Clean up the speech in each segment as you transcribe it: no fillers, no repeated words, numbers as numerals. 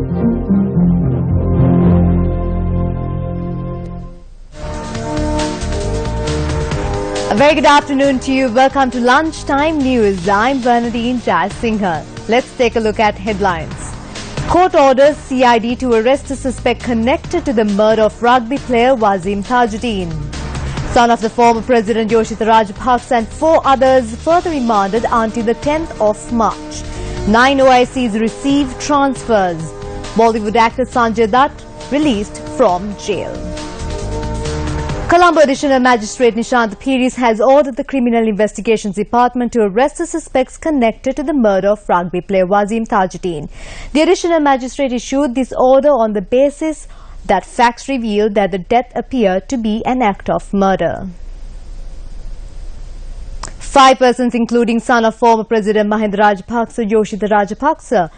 A very good afternoon to you. Welcome to Lunchtime News. I'm Bernadine Jayasinghe. Let's take a look at headlines. Court orders CID to arrest a suspect connected to the murder of rugby player Wasim Tajuddin. Son of the former President Yoshita Rajapaksa and 4 others further remanded until the 10th of March. 9 OICs receive transfers. Bollywood actor Sanjay Dutt released from jail. Colombo Additional Magistrate Nishant Piris has ordered the Criminal Investigations Department to arrest the suspects connected to the murder of rugby player Wasim Tajuddin. The Additional Magistrate issued this order on the basis that facts revealed that the death appeared to be an act of murder. 5 persons, including son of former President Mahinda Rajapaksa, Yoshita Rajapaksa,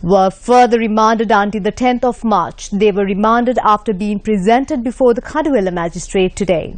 were further remanded until the 10th of March. They were remanded after being presented before the Kaduwela magistrate today.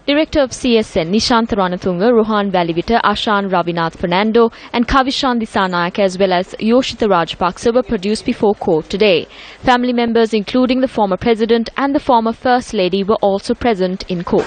Director of CSN Nishant Ranatunga, Rohan Valivita, Ashan Ravinath Fernando and Kavishan Disanayak as well as Yoshita Rajapaksa were produced before court today. Family members including the former president and the former first lady were also present in court.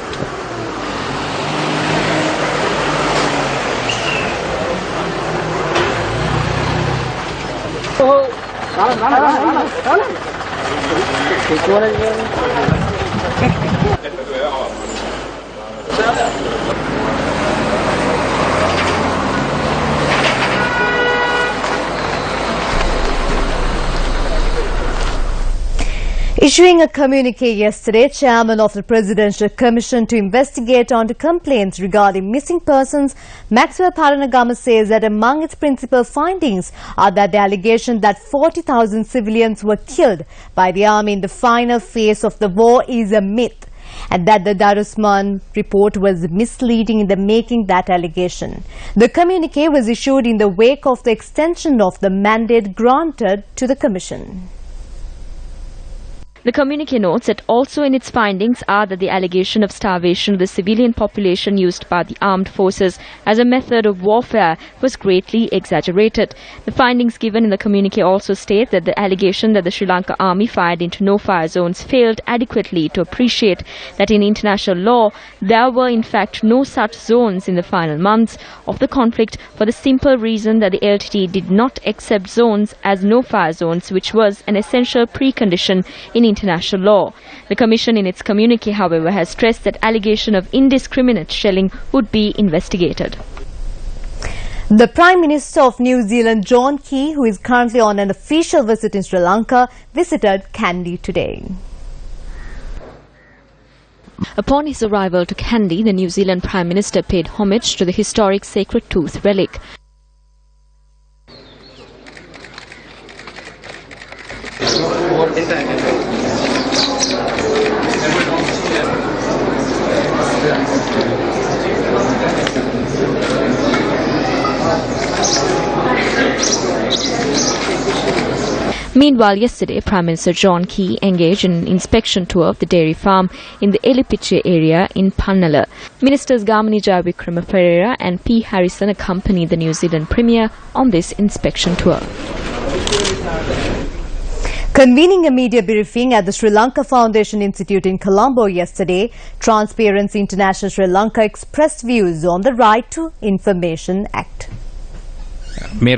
Issuing a communique yesterday, Chairman of the Presidential Commission to investigate onto complaints regarding missing persons, Maxwell Paranagama says that among its principal findings are that the allegation that 40,000 civilians were killed by the army in the final phase of the war is a myth, and that the Darusman report was misleading in the making that allegation. The communique was issued in the wake of the extension of the mandate granted to the Commission. The communique notes that also in its findings are that the allegation of starvation of the civilian population used by the armed forces as a method of warfare was greatly exaggerated. The findings given in the communique also state that the allegation that the Sri Lanka army fired into no-fire zones failed adequately to appreciate that in international law there were in fact no such zones in the final months of the conflict for the simple reason that the LTT did not accept zones as no-fire zones, which was an essential precondition in international law. The Commission in its communique, however, has stressed that allegation of indiscriminate shelling would be investigated. The Prime Minister of New Zealand, John Key, who is currently on an official visit in Sri Lanka, visited Kandy today. Upon his arrival to Kandy, the New Zealand Prime Minister paid homage to the historic sacred tooth relic. Meanwhile, yesterday, Prime Minister John Key engaged in an inspection tour of the dairy farm in the Elipiche area in Pannala. Ministers Gamini Jayawickrama Pereira and P. Harrison accompanied the New Zealand Premier on this inspection tour. Convening a media briefing at the Sri Lanka Foundation Institute in Colombo yesterday, Transparency International Sri Lanka expressed views on the Right to Information Act. On the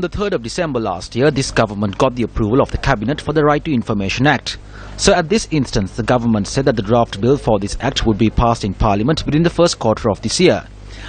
3rd of December last year, this government got the approval of the Cabinet for the Right to Information Act. So at this instance, the government said that the draft bill for this act would be passed in Parliament within the first quarter of this year.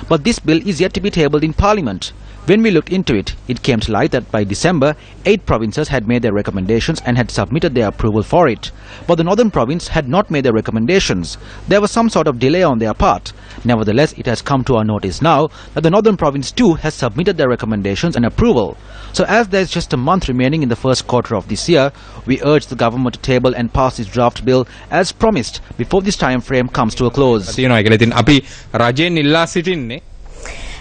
But this bill is yet to be tabled in Parliament. When we looked into it, it came to light that by December, 8 provinces had made their recommendations and had submitted their approval for it. But the Northern Province had not made their recommendations. There was some sort of delay on their part. Nevertheless, it has come to our notice now that the Northern Province too has submitted their recommendations and approval. So as there is just a month remaining in the first quarter of this year, we urge the government to table and pass this draft bill as promised before this time frame comes to a close.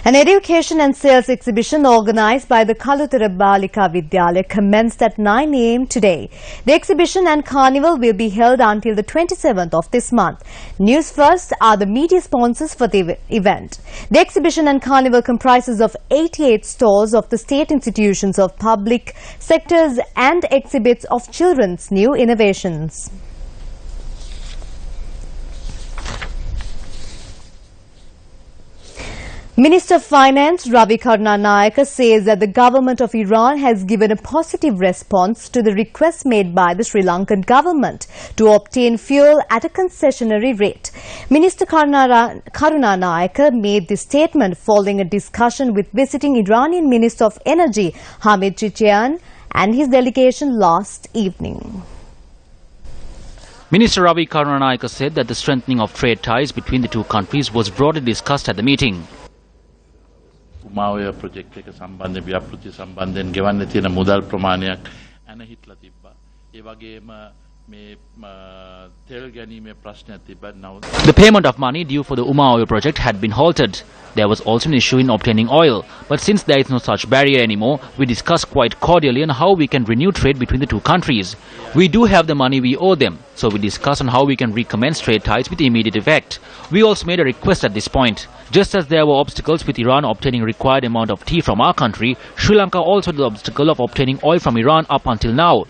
An education and sales exhibition organised by the Kalutara Balika Vidyalaya commenced at 9 a.m. today. The exhibition and carnival will be held until the 27th of this month. Newsfirst are the media sponsors for the event. The exhibition and carnival comprises of 88 stalls of the state institutions of public sectors and exhibits of children's new innovations. Minister of Finance Ravi Karunanayake says that the government of Iran has given a positive response to the request made by the Sri Lankan government to obtain fuel at a concessionary rate. Minister Karunanayake made this statement following a discussion with visiting Iranian Minister of Energy Hamid Chichian and his delegation last evening. Minister Ravi Karunanayake said that the strengthening of trade ties between the two countries was broadly discussed at the meeting. Uma Oya project එක සම්බන්ධයෙන් ව්‍යාපෘති සම්බන්ධයෙන් ගෙවන්න තියෙන මුදල් ප්‍රමාණයක් අනහිටලා තිබ්බා. ඒ වගේම මේ තෙල් ගැනීමේ ප්‍රශ්නයක් තිබ්බා. The payment of money due for the Umaoyo project had been halted. There was also an issue in obtaining oil, but since there is no such barrier anymore, we discussed quite cordially on how we can renew trade between the two countries. We do have the money we owe them, so we discussed on how we can recommence trade ties with immediate effect. We also made a request at this point. Just as there were obstacles with Iran obtaining required amount of tea from our country, Sri Lanka also had the obstacle of obtaining oil from Iran up until now,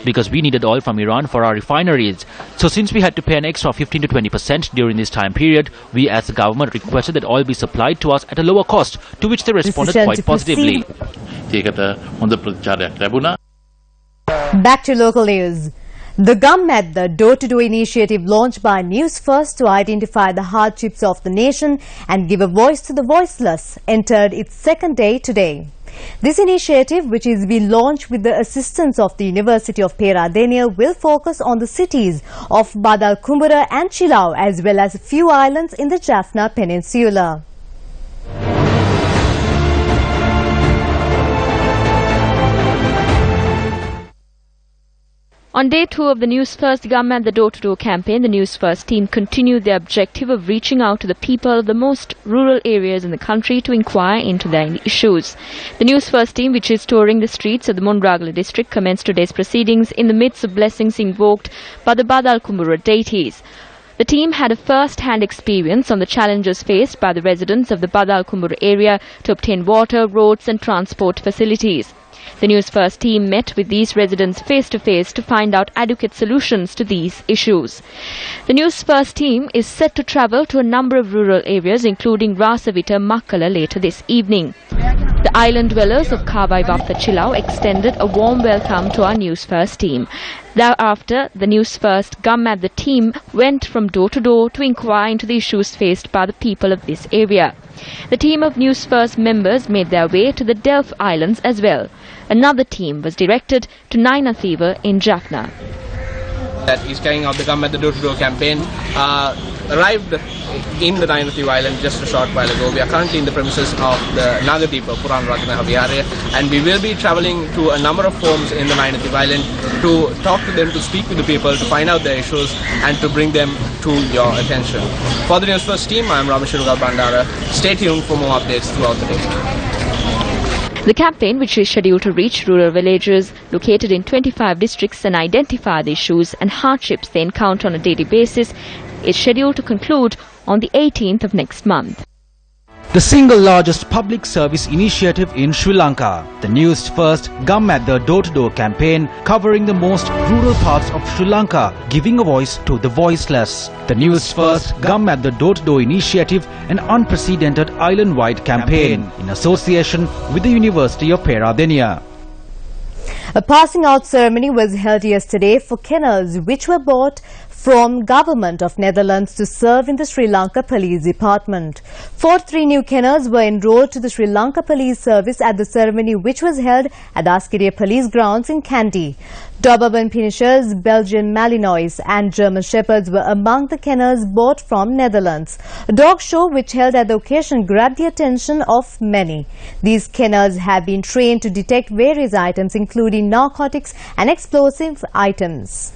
because we needed oil from Iran for our refineries. So since we had to pay an extra 15 to 20% during this time period, we as the government requested that oil be supplied to us at a lower cost, to which they responded quite positively. Back to local news. The Gum at the Door-to-Door initiative launched by Newsfirst to identify the hardships of the nation and give a voice to the voiceless entered its second day today. This initiative, which is being launched with the assistance of the University of Peradeniya, will focus on the cities of Badal Kumbura and Chilau as well as a few islands in the Jaffna Peninsula. On day 2 of the Newsfirst Gum at the Door-to-Door campaign, the Newsfirst team continued their objective of reaching out to the people of the most rural areas in the country to inquire into their issues. The Newsfirst team, which is touring the streets of the Munragala district, commenced today's proceedings in the midst of blessings invoked by the Badal Kumbura deities. The team had a first-hand experience on the challenges faced by the residents of the Badal Kumbura area to obtain water, roads and transport facilities. The Newsfirst team met with these residents face-to-face to find out adequate solutions to these issues. The Newsfirst team is set to travel to a number of rural areas, including Rasavita, Makkala later this evening. The island dwellers of Kawai Wappa Chilau extended a warm welcome to our Newsfirst team. Thereafter, the Newsfirst Gum at the team went from door to door to inquire into the issues faced by the people of this area. The team of Newsfirst members made their way to the Delf Islands as well. Another team was directed to Nainathiva in Jaffna. That is carrying out the Gum at the Door-to-Door campaign arrived in the Nainathiva Island just a short while ago. We are currently in the premises of the Nagadipa Puran Ratna Vihara, and we will be travelling to a number of homes in the Nainathiva Island to talk to them, to speak with the people, to find out their issues and to bring them to your attention. For the Newsfirst team, I am Rameshwarugal Bandara. Stay tuned for more updates throughout the day. The campaign, which is scheduled to reach rural villages located in 25 districts and identify the issues and hardships they encounter on a daily basis, is scheduled to conclude on the 18th of next month. The single largest public service initiative in Sri Lanka, the Newsfirst Gum at the Door-to-Door campaign, covering the most rural parts of Sri Lanka, giving a voice to the voiceless. The Newsfirst Gum at the Door-to-Door initiative, an unprecedented island-wide campaign in association with the University of Peradeniya. A passing out ceremony was held yesterday for kennels which were bought from Government of Netherlands to serve in the Sri Lanka Police Department. 43 new kennels were enrolled to the Sri Lanka Police Service at the ceremony, which was held at the Askiria Police Grounds in Kandy. Doberman Pinschers, Belgian Malinois and German Shepherds were among the kennels bought from Netherlands. A dog show which held at the occasion grabbed the attention of many. These kennels have been trained to detect various items including narcotics and explosive items.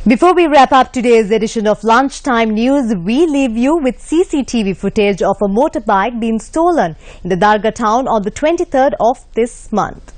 Before we wrap up today's edition of Lunchtime News, we leave you with CCTV footage of a motorbike being stolen in the Darga town on the 23rd of this month.